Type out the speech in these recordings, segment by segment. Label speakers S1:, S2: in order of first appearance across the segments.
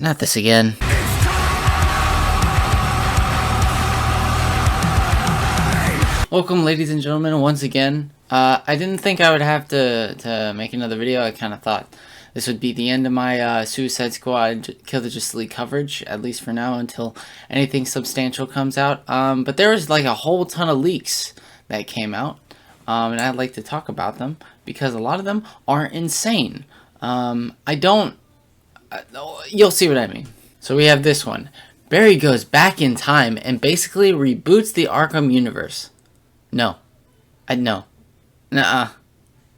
S1: Not this again. Welcome, ladies and gentlemen, once again. I didn't think I would have to make another video. I kind of thought this would be the end of my Suicide Squad Kill the Justice League coverage, at least for now, until anything substantial comes out. But there was like a whole ton of leaks that came out, and I'd like to talk about them because a lot of them are insane. You'll see what I mean. So we have this one. Barry goes back in time and basically reboots the Arkham universe. No. No. Nuh-uh.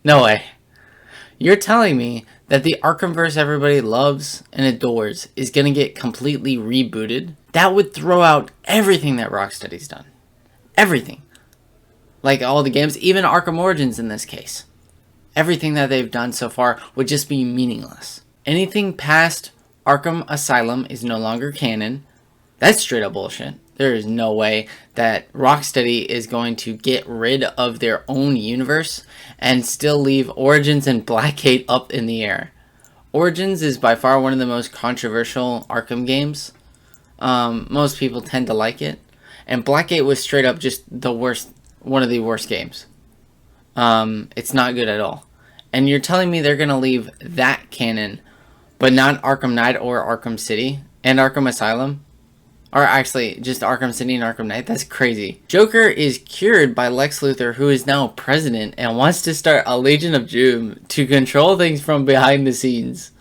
S1: No way. You're telling me that the Arkhamverse everybody loves and adores is going to get completely rebooted? That would throw out everything that Rocksteady's done. Everything. Like all the games, even Arkham Origins in this case. Everything that they've done so far would just be meaningless. Anything past Arkham Asylum is no longer canon. That's straight up bullshit. There is no way that Rocksteady is going to get rid of their own universe and still leave Origins and Blackgate up in the air. Origins is by far one of the most controversial Arkham games. Most people tend to like it. And Blackgate was straight up just the worst, one of the worst games. It's not good at all. And you're telling me they're going to leave that canon, but not Arkham Knight or Arkham City and Arkham Asylum? Or actually, just Arkham City and Arkham Knight? That's crazy. Joker is cured by Lex Luthor, who is now president and wants to start a Legion of Doom to control things from behind the scenes.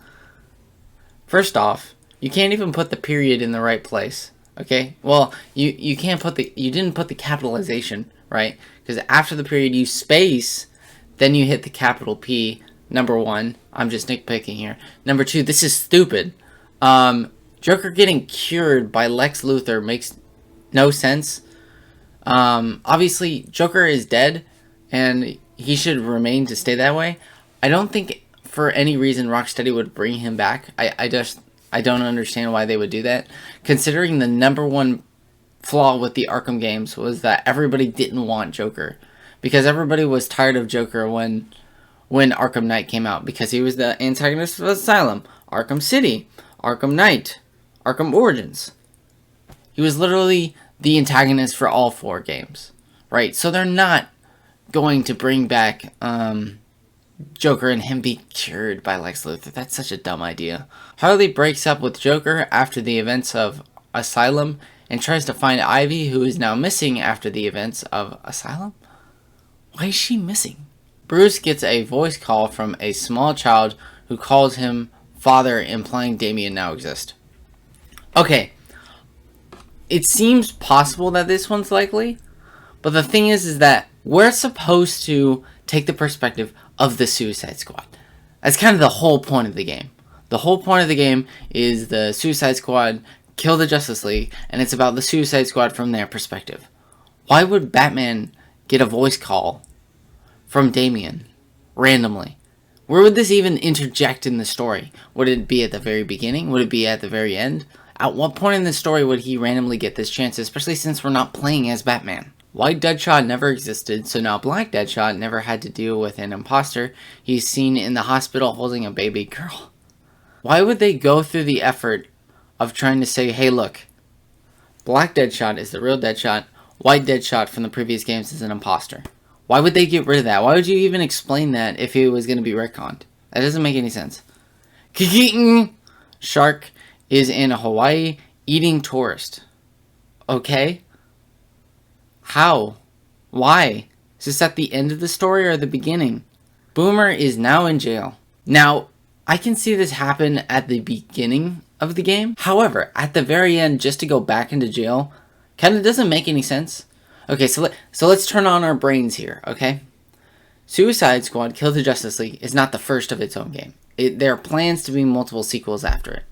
S1: First off, you can't even put the period in the right place. Okay? Well, you can't put you didn't put the capitalization, right? Because after the period you space, then you hit the capital P. Number one, I'm just nitpicking here. Number two, this is stupid. Joker getting cured by Lex Luthor makes no sense. Obviously, Joker is dead, and he should remain to stay that way. I don't think for any reason Rocksteady would bring him back. I don't understand why they would do that, considering the number one flaw with the Arkham games was that everybody didn't want Joker, because everybody was tired of Joker when Arkham Knight came out, because he was the antagonist of Asylum, Arkham City, Arkham Knight, Arkham Origins. He was literally the antagonist for all four games, right? So they're not going to bring back Joker and him be cured by Lex Luthor. That's such a dumb idea. Harley breaks up with Joker after the events of Asylum and tries to find Ivy, who is now missing after the events of Asylum. Why is she missing? Bruce gets a voice call from a small child who calls him father, implying Damian now exists. Okay, it seems possible that this one's likely, but the thing is that we're supposed to take the perspective of the Suicide Squad. That's kind of the whole point of the game. The whole point of the game is the Suicide Squad kill the Justice League, and it's about the Suicide Squad from their perspective. Why would Batman get a voice call from Damian randomly? Where would this even interject in the story? Would it be at the very beginning? Would it be at the very end? At what point in the story would he randomly get this chance, especially since we're not playing as Batman? White Deadshot never existed, so now Black Deadshot never had to deal with an imposter. He's seen in the hospital holding a baby girl. Why would they go through the effort of trying to say, hey look, Black Deadshot is the real Deadshot, White Deadshot from the previous games is an imposter? Why would they get rid of that? Why would you even explain that if it was going to be retconned? That doesn't make any sense. Shark is in Hawaii eating tourist. Okay? How? Why? Is this at the end of the story or the beginning? Boomer is now in jail. Now, I can see this happen at the beginning of the game. However, at the very end, just to go back into jail, kind of doesn't make any sense. Okay, so let's turn on our brains here, okay? Suicide Squad Kill the Justice League is not the first of its own game. There are plans to be multiple sequels after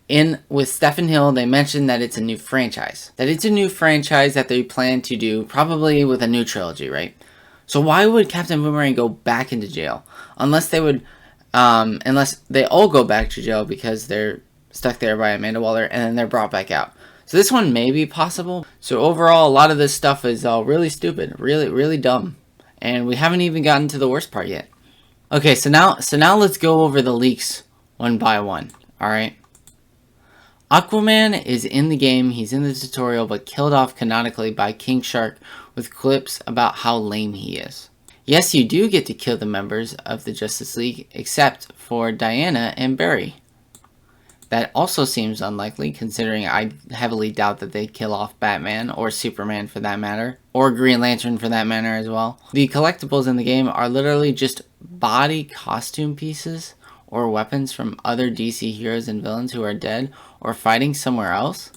S1: it. With Stephen Hill, they mentioned that it's a new franchise. That it's a new franchise that they plan to do, probably with a new trilogy, right? So why would Captain Boomerang go back into jail? Unless they all go back to jail because they're stuck there by Amanda Waller and then they're brought back out. So this one may be possible. So overall, a lot of this stuff is really stupid, really dumb. And we haven't even gotten to the worst part yet. Okay, so now let's go over the leaks one by one. All right. Aquaman is in the game, he's in the tutorial, but killed off canonically by King Shark with clips about how lame he is. Yes, you do get to kill the members of the Justice League, except for Diana and Barry. That also seems unlikely, considering I heavily doubt that they kill off Batman, or Superman for that matter, or Green Lantern for that matter as well. The collectibles in the game are literally just body costume pieces or weapons from other DC heroes and villains who are dead or fighting somewhere else.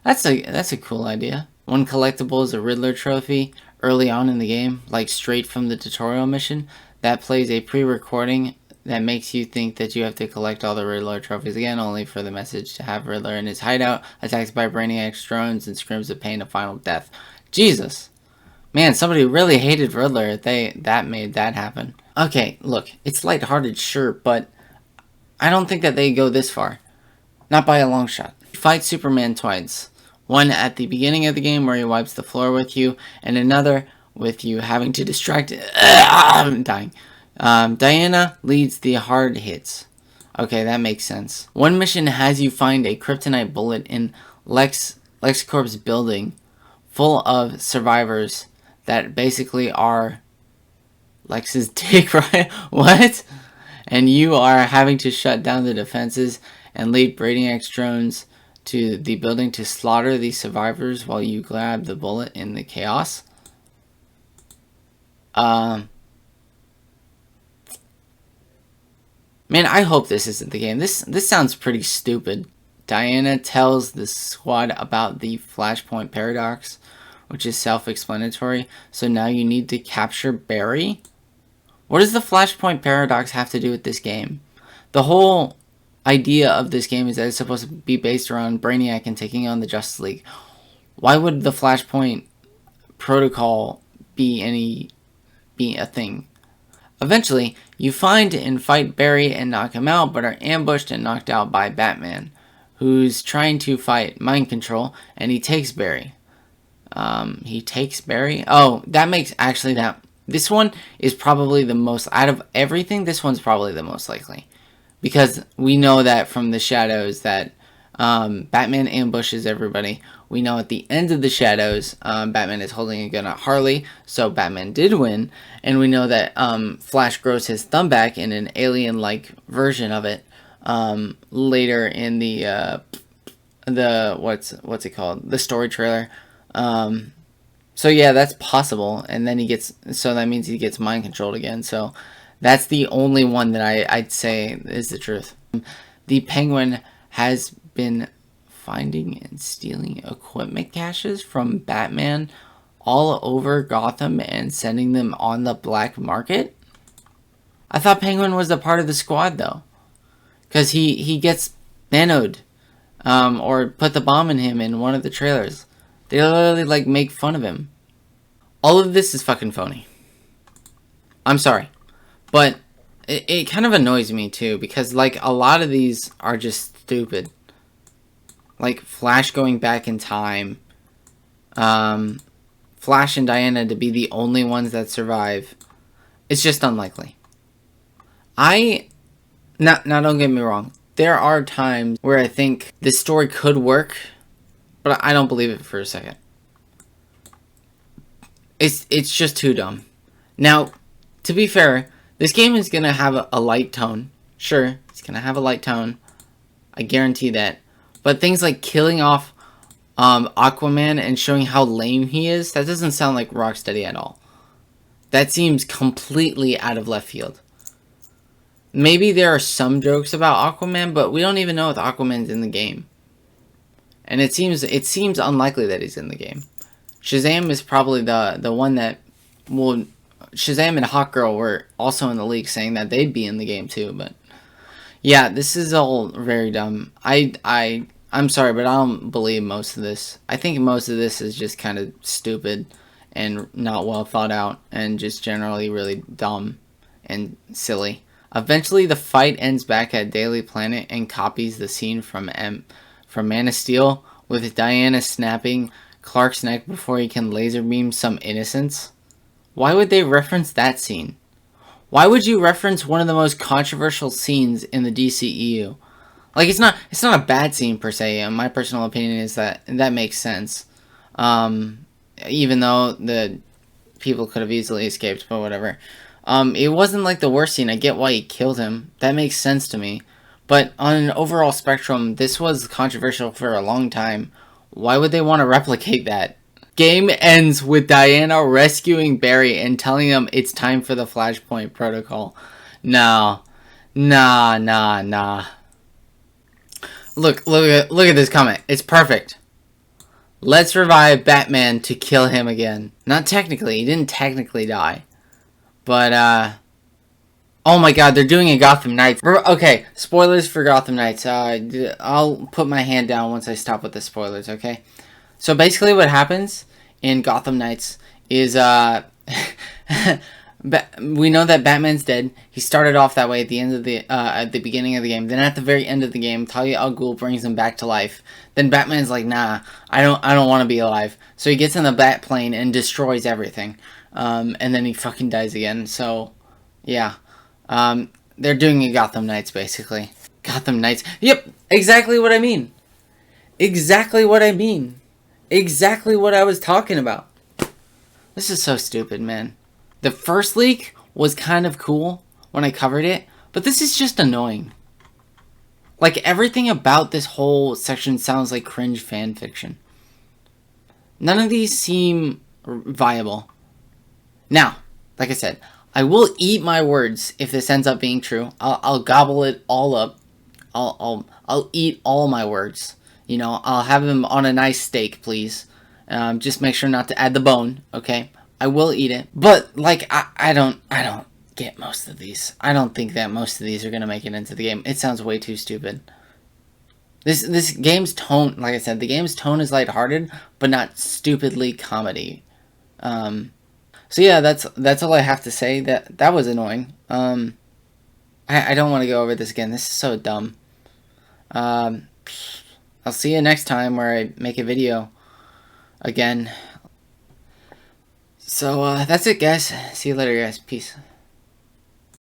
S1: That's a cool idea. One collectible is a Riddler trophy early on in the game, like straight from the tutorial mission, that plays a pre-recording that makes you think that you have to collect all the Riddler trophies again, only for the message to have Riddler in his hideout, attacked by Brainiac's drones, and screams of pain of final death. Jesus! Man, somebody really hated Riddler if that made that happen. Okay, look, it's lighthearted, sure, but I don't think that they go this far. Not by a long shot. You fight Superman twice. One at the beginning of the game where he wipes the floor with you, and another with you having to distract... I'm dying. Diana leads the hard hits. Okay, that makes sense. One mission has you find a kryptonite bullet in LexCorp's building full of survivors that basically are Lex's dick, right? What? And you are having to shut down the defenses and lead Brainiac's drones to the building to slaughter the survivors while you grab the bullet in the chaos. Man, I hope this isn't the game. This sounds pretty stupid. Diana tells the squad about the Flashpoint Paradox, which is self-explanatory. So now you need to capture Barry? What does the Flashpoint Paradox have to do with this game? The whole idea of this game is that it's supposed to be based around Brainiac and taking on the Justice League. Why would the Flashpoint Protocol be a thing? Eventually, you find and fight Barry and knock him out, but are ambushed and knocked out by Batman, who's trying to fight mind control, and he takes Barry. He takes Barry? Oh, that makes actually that... This one is probably the most... Out of everything, this one's probably the most likely. Because we know that from the shadows that Batman ambushes everybody. We know at the end of the shadows, Batman is holding a gun at Harley, so Batman did win. And we know that Flash grows his thumb back in an alien-like version of it later in the what's it called? The story trailer. So yeah, that's possible. And then so that means he gets mind controlled again. So that's the only one that I'd say is the truth. The Penguin has been finding and stealing equipment caches from Batman all over Gotham and sending them on the black market. I thought Penguin was a part of the squad though, because he gets nanoed or put the bomb in him in one of the trailers. They literally like make fun of him. All of this is fucking phony. I'm sorry, but it kind of annoys me too, because like a lot of these are just stupid. Like Flash going back in time, Flash and Diana to be the only ones that survive. It's just unlikely. Now don't get me wrong. There are times where I think this story could work, but I don't believe it for a second. It's just too dumb. Now, to be fair, this game is gonna have a light tone. Sure, it's gonna have a light tone. I guarantee that. But things like killing off Aquaman and showing how lame he is, that doesn't sound like Rocksteady at all. That seems completely out of left field. Maybe there are some jokes about Aquaman, but we don't even know if Aquaman's in the game. And it seems unlikely that he's in the game. Shazam is probably the one that will... Shazam and Hawkgirl were also in the leak saying that they'd be in the game too, but... Yeah, this is all very dumb. I'm sorry, but I don't believe most of this. I think most of this is just kind of stupid and not well thought out and just generally really dumb and silly. Eventually, the fight ends back at Daily Planet and copies the scene from Man of Steel with Diana snapping Clark's neck before he can laser beam some innocents. Why would they reference that scene? Why would you reference one of the most controversial scenes in the DCEU? Like it's not a bad scene per se. My personal opinion is that makes sense. Even though the people could have easily escaped, but whatever. It wasn't like the worst scene. I get why he killed him. That makes sense to me. But on an overall spectrum, this was controversial for a long time. Why would they want to replicate that? Game ends with Diana rescuing Barry and telling him it's time for the Flashpoint Protocol. No. Nah. Look at this comment. It's perfect. Let's revive Batman to kill him again. Not technically. He didn't technically die. But, oh my god, they're doing a Gotham Knights. Okay, spoilers for Gotham Knights. I'll put my hand down once I stop with the spoilers, okay? So basically what happens in Gotham Knights is, we know that Batman's dead. He started off that way at the end of at the beginning of the game. Then at the very end of the game, Talia al Ghul brings him back to life. Then Batman's like, nah, I don't want to be alive. So he gets in the Bat plane and destroys everything. And then he fucking dies again. So, yeah. They're doing a Gotham Knights, basically. Gotham Knights. Yep, exactly what I mean. Exactly what I mean. Exactly what I was talking about. This is so stupid, man. The first leak was kind of cool when I covered it, but this is just annoying. Like, everything about this whole section sounds like cringe fan fiction. None of these seem viable. Now, like I said, I will eat my words if this ends up being true. I'll gobble it all up. I'll eat all my words. You know, I'll have them on a nice steak, please. Just make sure not to add the bone, okay? I will eat it. But, like, I don't get most of these. I don't think that most of these are going to make it into the game. It sounds way too stupid. This game's tone, like I said, the game's tone is lighthearted, but not stupidly comedy. So yeah, that's all I have to say. That was annoying. I don't want to go over this again. This is so dumb. I'll see you next time where I make a video again. So that's it, guys. See you later, guys. Peace.